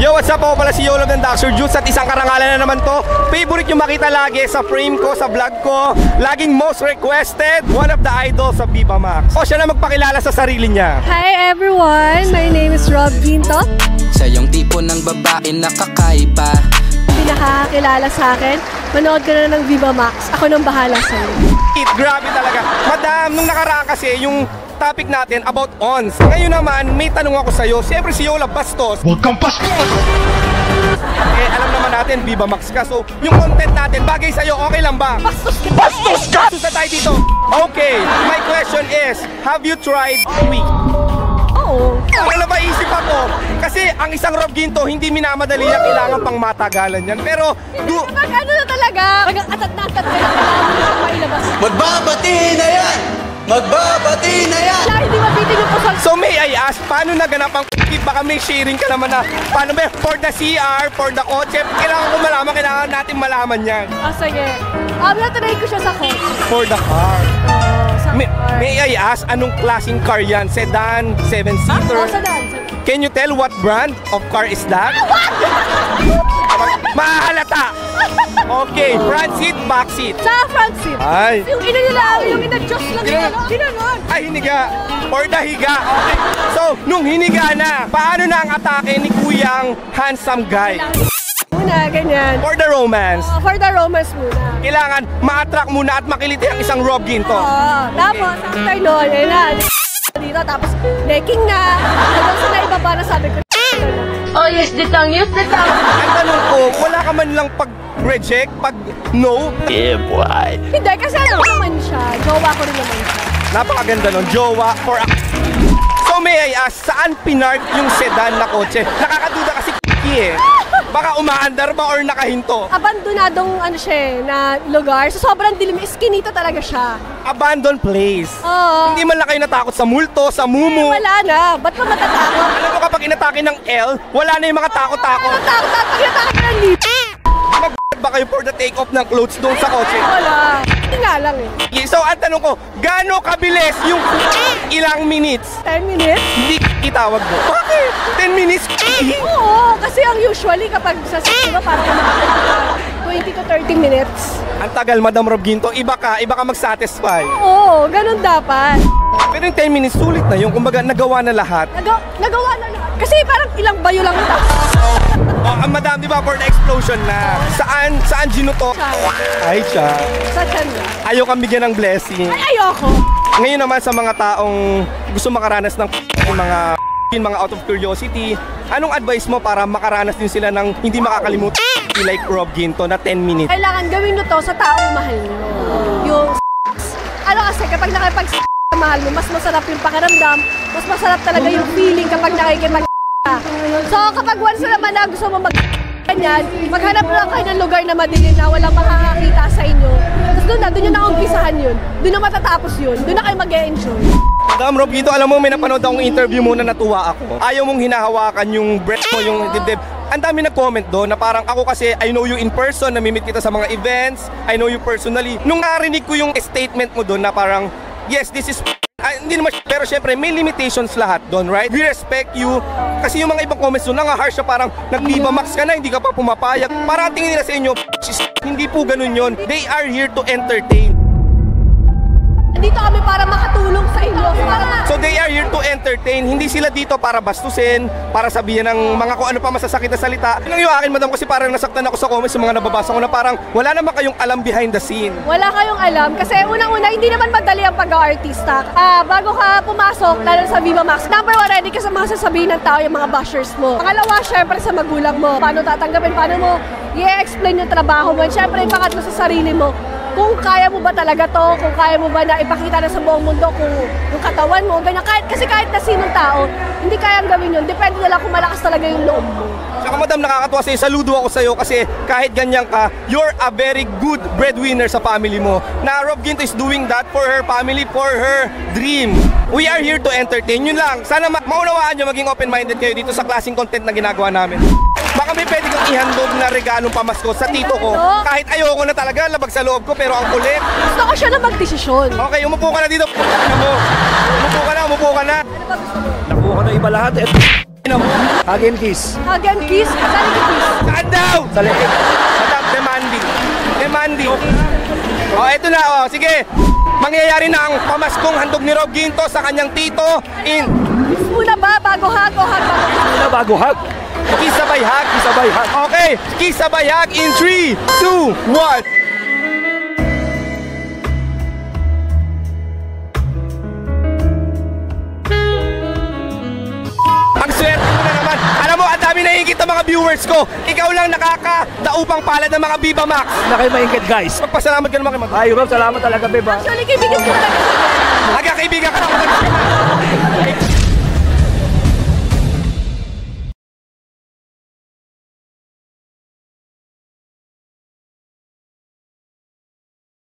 Yo, what's up? Ako pala si Yolo ng Dr. Juice at isang karangalan na naman to. Favorite yung makita lagi sa frame ko, sa vlog ko. Laging most requested, one of the idols of Viva Max. O siya na magpakilala sa sarili niya. Hi everyone, my name is Rob Ginto. Siya yung tipo ng babae na kakaiba. Pinakakakilala sa akin, manood ka na ng Viva Max. Ako nang bahala sa'yo. Grabe talaga. Madam, nung nakaraan kasi yung topic natin about ons. Ngayon naman, may tanong ako sa'yo. Siyempre si Yola bastos. Huwag kang bastos! Eh, alam naman natin, Viva Max ka. So, yung content natin, bagay sa'yo, okay lang ba? Bastos ka! Bastos ka! Bastos na tayo dito. Okay, my question is, have you tried weed? Oo. Ano na ba isip ako? Kasi ang isang Rob Ginto, hindi minamadali yan, kailangan pang matagalan yan. Pero, Ano na talaga? Atat na atat ka na kailangan mo na mailabas. Magbabati na yan! Magbabati na yan! Kaya hindi mabitin yung pusang. so may I ask, paano naganap ang baka may sharing ka naman na, paano ba, for the CR, for the kotse, kailangan ko malaman, kailangan natin malaman yan. Sige. Natry ko siya sa kotse. For the car. Sa car. May I ask, anong klaseng car yan? Sedan, 7-seater? Sa dance. Can you tell what brand of car is that? Mahalata! Okay, front seat, back seat. Sa front seat. Ay. Yung ina nila, yung ina Diyos lang yun. Ginanon. Ay, hiniga. For the higa. Okay. So, nung hiniga na, paano na ang atake ni Kuyang handsome guy? Muna, ganyan. For the romance, For the romance muna. kailangan ma-attract muna at makiliti ang isang Rob Ginto. Tapos, after nun, yun na. Dito, tapos, necking na. Hanggang sa naibaba na sabi ko, oh, yes, ditang. Ang tanong ko, wala ka man lang pag-reject, pag-no? Yeah, boy! Hindi, kasi ano naman siya. Jowa ko rin naman siya. Napakaganda nun, jowa for a... So may I ask, saan pinark yung sedan na kotse? Nakakaduda kasi eh. Baka umaandar ba or nakahinto? Abandonadong ano siya na lugar. So sobrang dilim, iskinita talaga siya. Abandoned place. Oo. Hindi man lang kayo natakot sa multo, sa mumu. Wala na. Ba't pa matatakot? Alam mo kapag inatake ng L, wala na yung mga takot-takot. Takot at pag-atake ka ng lips. Mag ba kayo for the take off ng clothes doon sa kotse? Wala. Hindi nga lang eh. So ang tanong ko, gaano kabilis yung ilang minutes? 10 minutes? Hindi itawag mo. Bakit? 10 minutes? Oo. Kasi ang usually kapag sa diba, parang makakapag 20 to 30 minutes. Ang tagal, Madam Rob Ginto. Iba ka mag-satisfy. Oo, ganun dapat. Pero yung 10 minutes, sulit na yung kumbaga nagawa na lahat. Nagawa na lahat. Kasi parang ilang bayo lang ito. Oh, Madam, di ba for the explosion na? Saan ginuto? Ay, siya. Sa chan na. Ayaw kang bigyan ng blessing. Ay, ayoko. Ngayon naman sa mga taong gusto makaranas ng mga out of curiosity, anong advice mo para makaranas din sila ng hindi makakalimutan like Rob Ginto na 10 minutes? Kailangan gawin mo to sa taong mahal mo. Yung ano kasi kapag nakipag mahal mo, mas masarap yung pakiramdam, mas masarap talaga yung feeling kapag nakikipag So kapag once naman na gusto mo ganyan, maghanap lang kayo ng lugar na madilim na walang makakakita sa inyo. Tapos doon yung naumpisahan yun. Doon na matatapos yun. Doon na kayo mag-e-enjoy. Madam Rob Ginto, alam mo may napanood akong interview mo na natuwa ako. Ayaw mong hinahawakan yung breath mo, yung dibdib. Ang dami nag-comment doon na parang ako kasi I know you in person, namimit kita sa mga events, I know you personally. Nung narinig ko yung statement mo doon na parang, yes, this is hindi naman, pero syempre may limitations lahat doon, right? We respect you. Kasi yung mga ibang comments doon, nanga-harsh na parang nag-Viva Max ka na, hindi ka pa pumapayag. Parang tingin nila sa inyo, hindi po ganun yon. They are here to entertain. Dito kami para makatulong sa inyo. So they are here to entertain. Hindi sila dito para bastusin, para sabihin ng mga kung ano pa masasakit na salita. Yun lang yung akin, madam, kasi parang nasaktan ako sa comments sa mga nababasa ko na parang wala naman kayong alam behind the scene. Wala kayong alam kasi unang-una hindi naman madali ang pag-artista. Bago ka pumasok, lalo sa Viva Max, number one, ready ka sa mga sasabihin ng tao, yung mga bashers mo. Pangalawa, syempre sa magulang mo. Paano tatanggapin, paano mo i-explain yung trabaho mo. Syempre, pangatlo sa sarili mo. Kung kaya mo ba talaga to, kung kaya mo ba na ipakita na sa buong mundo kung yung katawan mo, ganyan. Kasi kahit na sinong tao, hindi kayang gawin yun. Depende na lang kung malakas talaga yung loob mo. Saka madam, nakakatuwa sa'yo, saludo ako sa'yo kasi kahit ganyan ka, you're a very good breadwinner sa family mo. Na Rob Ginto is doing that for her family, for her dream. We are here to entertain. Yun lang, sana maunawaan nyo, maging open-minded kayo dito sa klaseng content na ginagawa namin. Baka may pwede kang ihandog na regalong pamasko sa tito ko. Kahit ayoko na talaga, labag sa loob ko, pero ang kulit. Gusto ko siya na magdesisyon. Okay, umupo ka na dito. Umupo ka na. Ano ba gusto mo? Nakuha ko na iba lahat eh. gagawin ako? Hug and kiss. Hug and kiss. Saan yung kiss? Saan daw? Sa leeg. Madam, demanding. Demanding. Oh, eto na, oh. Sige. Mangyayari na ang pamaskong handog ni Rob Ginto sa kanyang tito in Kiss muna ba? Bago hug o hug bago kiss? Una bago hug. Kiss sabay hug. Kiss sabay hug. Okay, kiss sabay hug in 3, 2, 1. Ang swerte mo na naman. Alam mo, ang dami naiingit ng mga viewers ko. Ikaw lang nakakadaupang palad ng mga Viva Max. Na kayo maingit guys. Magpasalamat ka naman kay Mag. Ay, Rob, salamat talaga, beba. Actually, kaibigan ko talaga siya. Nagkakaibigan ka naman.